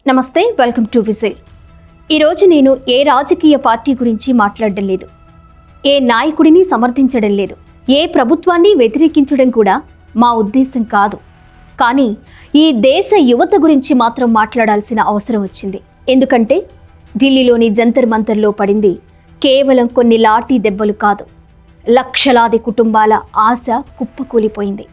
నమస్తే, welcome to whistle. ఈరోజు నేను ఏ రాజకీయ పార్టీ గురించి మాట్లాడడం లేదు, ఏ నాయకుడిని సమర్థించడం లేదు, ఏ ప్రభుత్వాన్ని వ్యతిరేకించడం కూడా మా ఉద్దేశం కాదు. కానీ ఈ దేశ యువత గురించి మాత్రం మాట్లాడాల్సిన అవసరం వచ్చింది. ఎందుకంటే ఢిల్లీలోని జంతర్ మంతర్లో పడింది కేవలం కొన్ని లాఠీ దెబ్బలు కాదు, లక్షలాది కుటుంబాల ఆశ కుప్పకూలిపోయింది.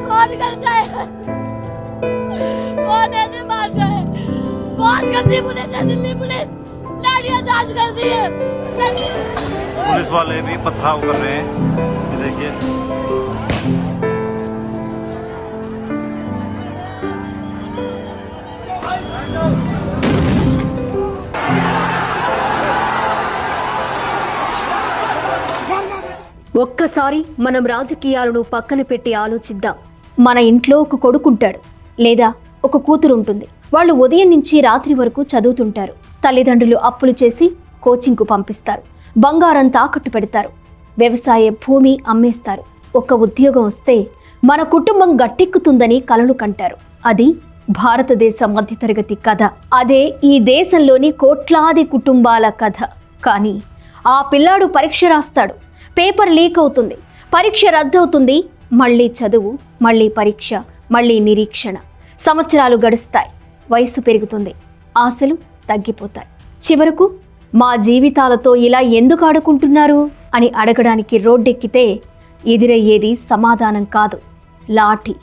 कौन करता है? कौन ऐसे मारता है? बहुत गंदी पुलिस है दिल्ली पुलिस, लाठियां चार्ज करती है। पुलिस वाले भी पथराव कर रहे हैं, ये देखिए। ఒక్కసారి మనం రాజకీయాలను పక్కన పెట్టి ఆలోచిద్దాం. మన ఇంట్లో ఒక కొడుకుంటాడు లేదా ఒక కూతురు ఉంటుంది. వాళ్ళు ఉదయం నుంచి రాత్రి వరకు చదువుతుంటారు. తల్లిదండ్రులు అప్పులు చేసి కోచింగ్కు పంపిస్తారు, బంగారం తాకట్టు పెడతారు, వ్యవసాయ భూమి అమ్మేస్తారు. ఒక ఉద్యోగం వస్తే మన కుటుంబం గట్టెక్కుతుందని కలలు కంటారు. అది భారతదేశ మధ్యతరగతి కథ. అదే ఈ దేశంలోని కోట్లాది కుటుంబాల కథ. కానీ ఆ పిల్లాడు పరీక్ష రాస్తాడు, పేపర్ లీక్ అవుతుంది, పరీక్ష రద్దవుతుంది, మళ్ళీ చదువు, మళ్ళీ పరీక్ష, మళ్ళీ నిరీక్షణ. సంవత్సరాలు గడుస్తాయి, వయసు పెరుగుతుంది, ఆశలు తగ్గిపోతాయి. చివరకు మా జీవితాలతో ఇలా ఎందుకు ఆడుకుంటున్నారు అని అడగడానికి రోడ్డెక్కితే ఎదురయ్యేది సమాధానం కాదు, లాఠీ.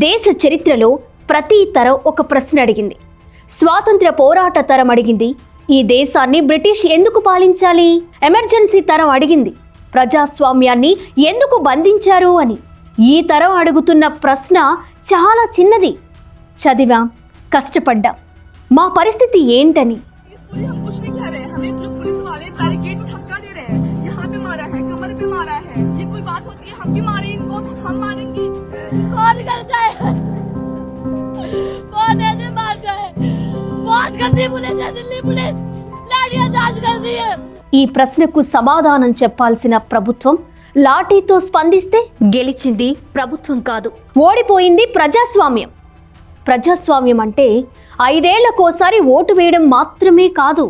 దేశ చరిత్రలో ప్రతి తరం ఒక ప్రశ్న అడిగింది. స్వాతంత్ర్య పోరాట తరం అడిగింది, ఈ దేశాన్ని బ్రిటిష్ ఎందుకు పాలించాలి? ఎమర్జెన్సీ తరం అడిగింది, ప్రజాస్వామ్యాన్ని ఎందుకు బంధించారు అని. ఈ తరం అడుగుతున్న ప్రశ్న చాలా చిన్నది. చదివాం, కష్టపడ్డాం, మా పరిస్థితి ఏంటని. कौन ऐसे मारता है? बहुत गंदी पुलिस है दिल्ली पुलिस, लाठियां चार्ज करती है। ఈ ప్రశ్నకు సమాధానం చెప్పాల్సిన ప్రభుత్వం లాఠీతో స్పందిస్తే గెలిచింది ప్రభుత్వం కాదు, ఓడిపోయింది ప్రజాస్వామ్యం. ప్రజాస్వామ్యం అంటే 5 ఏళ్లకోసారి ఓటు వేయడం మాత్రమే కాదు,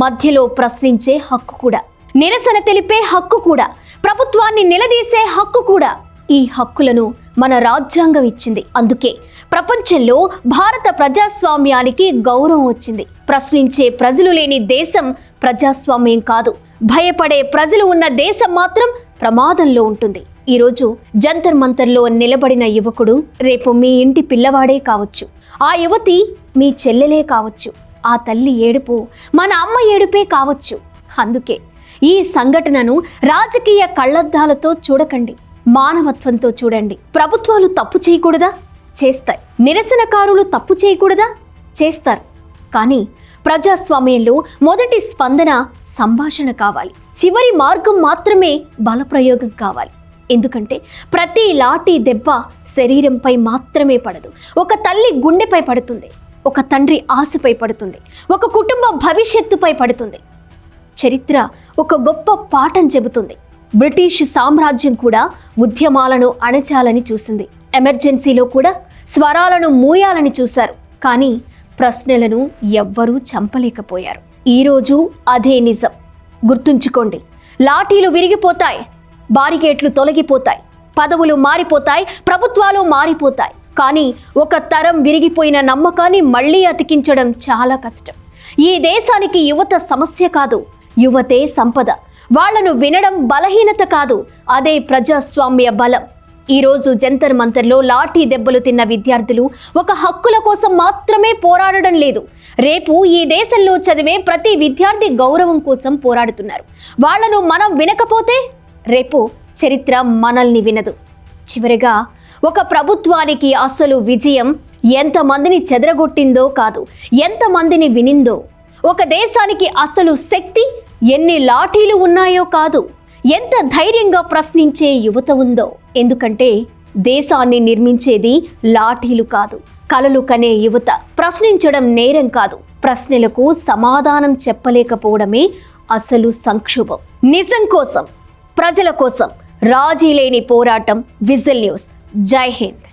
మధ్యలో ప్రశ్నించే హక్కు కూడా, నిరసన తెలిపే హక్కు కూడా, ప్రభుత్వాన్ని నిలదీసే హక్కు కూడా. ఈ హక్కులను మన రాజ్యాంగం ఇచ్చింది. అందుకే ప్రపంచంలో భారత ప్రజాస్వామ్యానికి గౌరవం వచ్చింది. ప్రశ్నించే ప్రజలు లేని దేశం ప్రజాస్వామ్యం కాదు. భయపడే ప్రజలు ఉన్న దేశం మాత్రం ప్రమాదంలో ఉంటుంది. ఈరోజు జంతర్ మంతర్లో నిలబడిన యువకుడు రేపు మీ ఇంటి పిల్లవాడే కావచ్చు, ఆ యువతి మీ చెల్లెలే కావచ్చు, ఆ తల్లి ఏడుపు మన అమ్మ ఏడుపే కావచ్చు. అందుకే ఈ సంఘటనను రాజకీయ కళ్లద్దాలతో చూడకండి, మానవత్వంతో చూడండి. ప్రభుత్వాలు తప్పు చేయకూడదా? చేస్తాయి. నిరసనకారులు తప్పు చేయకూడదా? చేస్తారు. కానీ ప్రజాస్వామ్యంలో మొదటి స్పందన సంభాషణ కావాలి, చివరి మార్గం మాత్రమే బలప్రయోగం కావాలి. ఎందుకంటే ప్రతి లాఠీ దెబ్బ శరీరంపై మాత్రమే పడదు, ఒక తల్లి గుండెపై పడుతుంది, ఒక తండ్రి ఆశపై పడుతుంది, ఒక కుటుంబ భవిష్యత్తుపై పడుతుంది. చరిత్ర ఒక గొప్ప పాఠం చెబుతుంది. బ్రిటిష్ సామ్రాజ్యం కూడా ఉద్యమాలను అణచాలని చూసింది. ఎమర్జెన్సీలో కూడా స్వరాలను మూయాలని చూశారు. కానీ ప్రశ్నలను ఎవ్వరూ చంపలేకపోయారు. ఈరోజు అదే నిజం. గుర్తుంచుకోండి, లాఠీలు విరిగిపోతాయి, బారికేట్లు తొలగిపోతాయి, పదవులు మారిపోతాయి, ప్రభుత్వాలు మారిపోతాయి. కానీ ఒక తరం విరిగిపోయిన నమ్మకాన్ని మళ్ళీ అతికించడం చాలా కష్టం. ఈ దేశానికి యువత సమస్య కాదు, యువతే సంపద. వాళ్లను వినడం బలహీనత కాదు, అదే ప్రజాస్వామ్య బలం. ఈరోజు జంతర్ మంతర్లో లాఠీ దెబ్బలు తిన్న విద్యార్థులు ఒక హక్కుల కోసం మాత్రమే పోరాడడం లేదు, రేపు ఈ దేశంలో చదివే ప్రతి విద్యార్థి గౌరవం కోసం పోరాడుతున్నారు. వాళ్లను మనం వినకపోతే రేపు చరిత్ర మనల్ని వినదు. చివరిగా ఒక ప్రభుత్వానికి అసలు విజయం ఎంతమందిని చెదరగొట్టిందో కాదు, ఎంతమందిని వినిందో. ఒక దేశానికి అసలు శక్తి ఎన్ని లాఠీలు ఉన్నాయో కాదు, ఎంత ధైర్యంగా ప్రశ్నించే యువత ఉందో. ఎందుకంటే దేశాన్ని నిర్మించేది లాఠీలు కాదు, కలలు కనే యువత. ప్రశ్నించడం నేరం కాదు, ప్రశ్నలకు సమాధానం చెప్పలేకపోవడమే అసలు సంక్షోభం. నిజం కోసం, ప్రజల కోసం రాజీ లేని పోరాటం. Whistle news. జై హింద్.